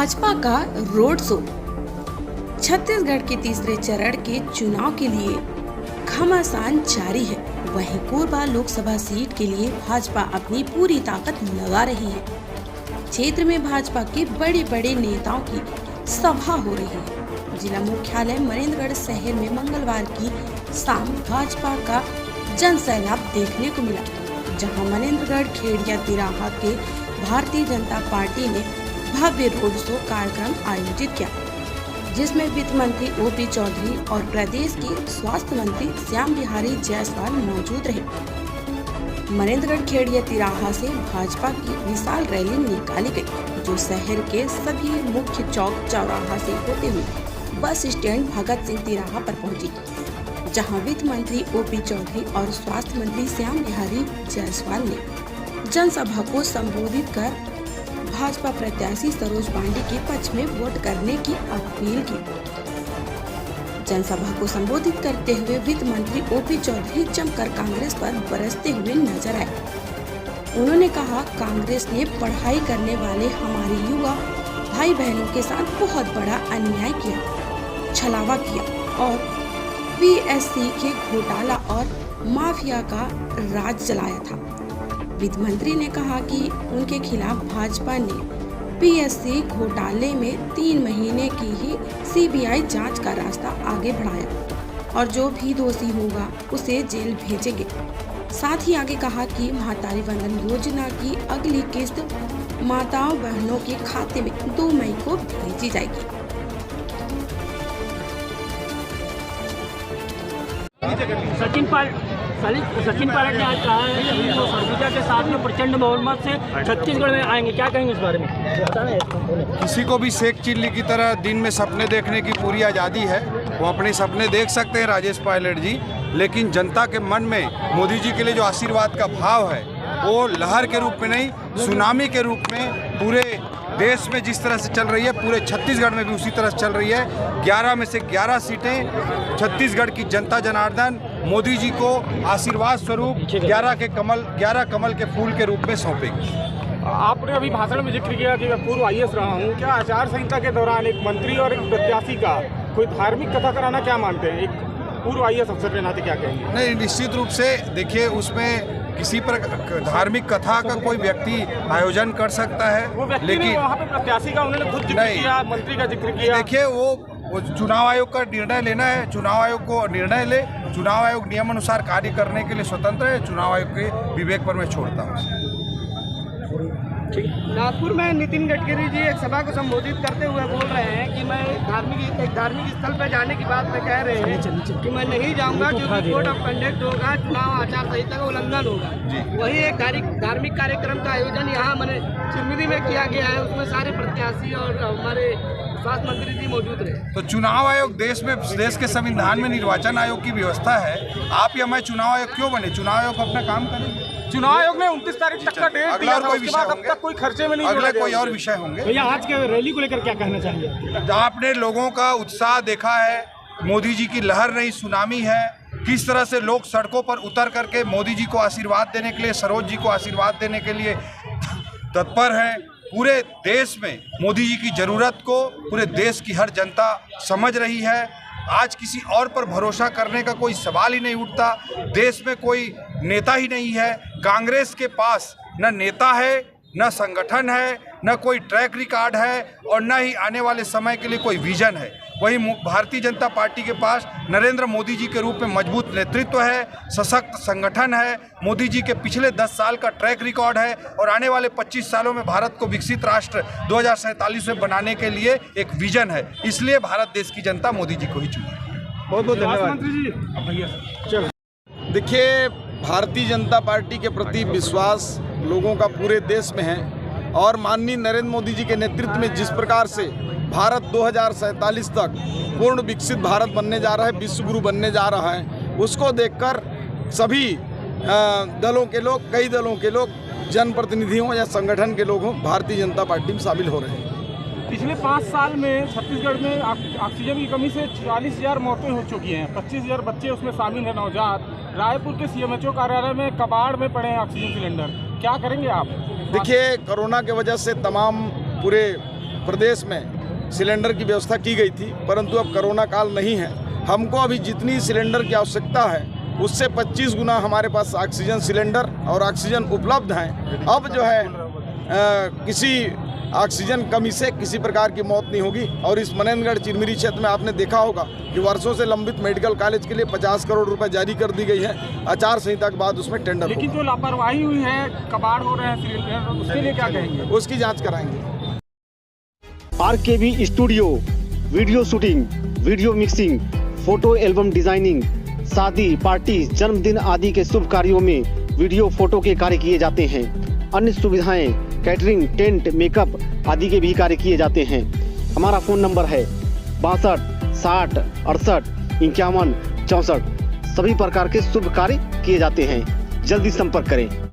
भाजपा का road show. Chhattisgarh के तीसरे चरण के चुनाव के लिए घमासान जारी है। वहीं कोरबा लोकसभा सीट के लिए भाजपा अपनी पूरी ताकत लगा रही है। क्षेत्र में भाजपा के बड़े बड़े नेताओं की सभा हो रही है। जिला मुख्यालय मनेन्द्रगढ़ शहर में मंगलवार की शाम भाजपा का जनसैलाब देखने को मिला, जहां मनेन्द्रगढ़ खेड़िया तिराहा के भारतीय जनता पार्टी ने भव्य रोड शो कार्यक्रम आयोजित किया, जिसमें वित्त मंत्री ओपी चौधरी और प्रदेश के स्वास्थ्य मंत्री श्याम बिहारी जायसवाल मौजूद रहे। मनेन्द्रगढ़ खेड़िया तिराहा से भाजपा की विशाल रैली निकाली गई, जो शहर के सभी मुख्य चौक चौराहा से होते हुए बस स्टैंड भगत सिंह तिराहा पर पहुंची, जहां वित्त मंत्री ओपी चौधरी और स्वास्थ्य मंत्री श्याम बिहारी जायसवाल ने जनसभा को संबोधित कर भाजपा प्रत्याशी सरोज पांडे के पक्ष में वोट करने की अपील की। जनसभा को संबोधित करते हुए वित्त मंत्री ओपी चौधरी जमकर कांग्रेस पर बरसते हुए नजर आए। उन्होंने कहा, कांग्रेस ने पढ़ाई करने वाले हमारे युवा भाई बहनों के साथ बहुत बड़ा अन्याय किया, छलावा किया और पीएससी के घोटाला और माफिया का राज चलाया था। वित्त मंत्री ने कहा कि उनके खिलाफ भाजपा ने पीएससी घोटाले में 3 महीने की ही सीबीआई जांच का रास्ता आगे बढ़ाया और जो भी दोषी होगा उसे जेल भेजेंगे। साथ ही आगे कहा कि महतारी वंदन योजना की अगली किस्त माताओं बहनों के खाते में 2 मई को भेजी जाएगी। सचिन पायलट ने आज कहा है कि वो सरगुजा के साथ में प्रचंड बहुमत से छत्तीसगढ़ में आएंगे, क्या कहेंगे इस बारे में? किसी को भी शेख चिल्ली की तरह दिन में सपने देखने की पूरी आज़ादी है, वो अपने सपने देख सकते हैं राजेश पायलट जी, लेकिन जनता के मन में मोदी जी के लिए जो आशीर्वाद का भाव है वो लहर के रूप में नहीं, सुनामी के रूप में पूरे देश में जिस तरह से चल रही है, पूरे छत्तीसगढ़ में भी उसी तरह से चल रही है। 11 में से 11 सीटें छत्तीसगढ़ की जनता जनार्दन मोदी जी को आशीर्वाद स्वरूप 11 कमल के फूल के रूप में सौंपेगी। आपने अभी भाषण में जिक्र किया कि मैं पूर्व आईएएस रहा हूं। क्या आचार संहिता के दौरान एक मंत्री और एक प्रत्याशी का कोई धार्मिक कथा कराना क्या मानते हैं? एक पूर्व आईएएस अफसर के नाते क्या कहेंगे? नहीं, निश्चित रूप से देखिए, उसमें किसी पर धार्मिक कथा का कोई व्यक्ति आयोजन कर सकता है, लेकिन वहाँ पे प्रत्याशी का उन्होंने खुद जिक्र किया, मंत्री का जिक्र किया। देखिए, वो चुनाव आयोग का निर्णय लेना है, चुनाव आयोग को निर्णय ले। चुनाव आयोग नियम अनुसार कार्य करने के लिए स्वतंत्र है, चुनाव आयोग के विवेक पर मैं छोड़ता हूँ। नागपुर में नितिन गडकरी जी एक सभा को संबोधित करते हुए बोल रहे हैं कि मैं धार्मिक स्थल पर जाने की बात में कह रहे हैं कि मैं नहीं जाऊंगा क्योंकि कोड ऑफ कंडक्ट होगा, चुनाव आचार संहिता का उल्लंघन होगा। वही एक धार्मिक कार्यक्रम का आयोजन यहाँ मैंने चिरमिरी में किया गया है, उसमें सारे प्रत्याशी और हमारे स्वास्थ्य मंत्री जी मौजूद रहे। तो चुनाव आयोग देश के संविधान में निर्वाचन आयोग की व्यवस्था है। आप या मैं चुनाव आयोग क्यों बने? चुनाव आयोग अपना काम करें। चुनाव आयोग ने 29 तारीख तक का डेट दिया था, उसके बाद अब तक कोई खर्चे में नहीं, अगला कोई और विषय होंगे। भैया, आज के रैली को लेकर क्या कहना चाहिए? आपने लोगों का उत्साह देखा है, मोदी जी की लहर नहीं सुनामी है। किस तरह से लोग सड़कों पर उतर करके मोदी जी को आशीर्वाद देने के लिए, सरोज जी को आशीर्वाद देने के लिए तत्पर है। पूरे देश में मोदी जी की ज़रूरत को पूरे देश की हर जनता समझ रही है। आज किसी और पर भरोसा करने का कोई सवाल ही नहीं उठता। देश में कोई नेता ही नहीं है। कांग्रेस के पास न नेता है, न संगठन है, न कोई ट्रैक रिकॉर्ड है और न ही आने वाले समय के लिए कोई विजन है। वहीं भारतीय जनता पार्टी के पास नरेंद्र मोदी जी के रूप में मजबूत नेतृत्व है, सशक्त संगठन है, मोदी जी के पिछले 10 साल का ट्रैक रिकॉर्ड है और आने वाले 25 सालों में भारत को विकसित राष्ट्र 2047 में बनाने के लिए एक विजन है। इसलिए भारत देश की जनता मोदी जी को ही चुनी। बहुत बहुत धन्यवाद मंत्री जी। देखिए, भारतीय जनता पार्टी के प्रति विश्वास लोगों का पूरे देश में है और माननीय नरेंद्र मोदी जी के नेतृत्व में जिस प्रकार से भारत 2047 तक पूर्ण विकसित भारत बनने जा रहा है, विश्व गुरु बनने जा रहा है, उसको देखकर सभी दलों के लोग, कई दलों के लोग, जनप्रतिनिधि हों या संगठन के लोग हों, भारतीय जनता पार्टी में शामिल हो रहे हैं। पिछले 5 साल में छत्तीसगढ़ में ऑक्सीजन की कमी से 44,000 मौतें हो चुकी हैं, 25,000 बच्चे उसमें शामिल हैं, नवजात। रायपुर के सीएमएचओ कार्यालय में कबाड़ में पड़े हैं ऑक्सीजन सिलेंडर, क्या करेंगे आप? देखिए, कोरोना के वजह से तमाम पूरे प्रदेश में सिलेंडर की व्यवस्था की गई थी, परंतु अब कोरोना काल नहीं है। हमको अभी जितनी सिलेंडर की आवश्यकता है उससे 25 गुना हमारे पास ऑक्सीजन सिलेंडर और ऑक्सीजन उपलब्ध हैं। अब जो है किसी ऑक्सीजन कमी से किसी प्रकार की मौत नहीं होगी। और इस मनेंद्रगढ़ चिरमिरी क्षेत्र में आपने देखा होगा कि वर्षों से लंबित मेडिकल कॉलेज के लिए 50 करोड़ रुपए जारी कर दी गई है। आचार संहिता के बाद उसमें टेंडर होगा। लेकिन जो लापरवाही हुई है, कबाड़ हो रहे हैं सिलेंडर, उसके लिए क्या कहेंगे? उसकी जांच कराएंगे। RKB studio video shooting, video mixing, photo album designing, शादी पार्टी जन्मदिन आदि के शुभ कार्यों में वीडियो फोटो के कार्य किए जाते हैं। अन्य सुविधाएं कैटरिंग, टेंट, मेकअप आदि के भी कार्य किए जाते हैं। हमारा फ़ोन नंबर है 62 60 68 51 64। सभी प्रकार के शुभ कार्य किए जाते हैं। जल्दी संपर्क करें।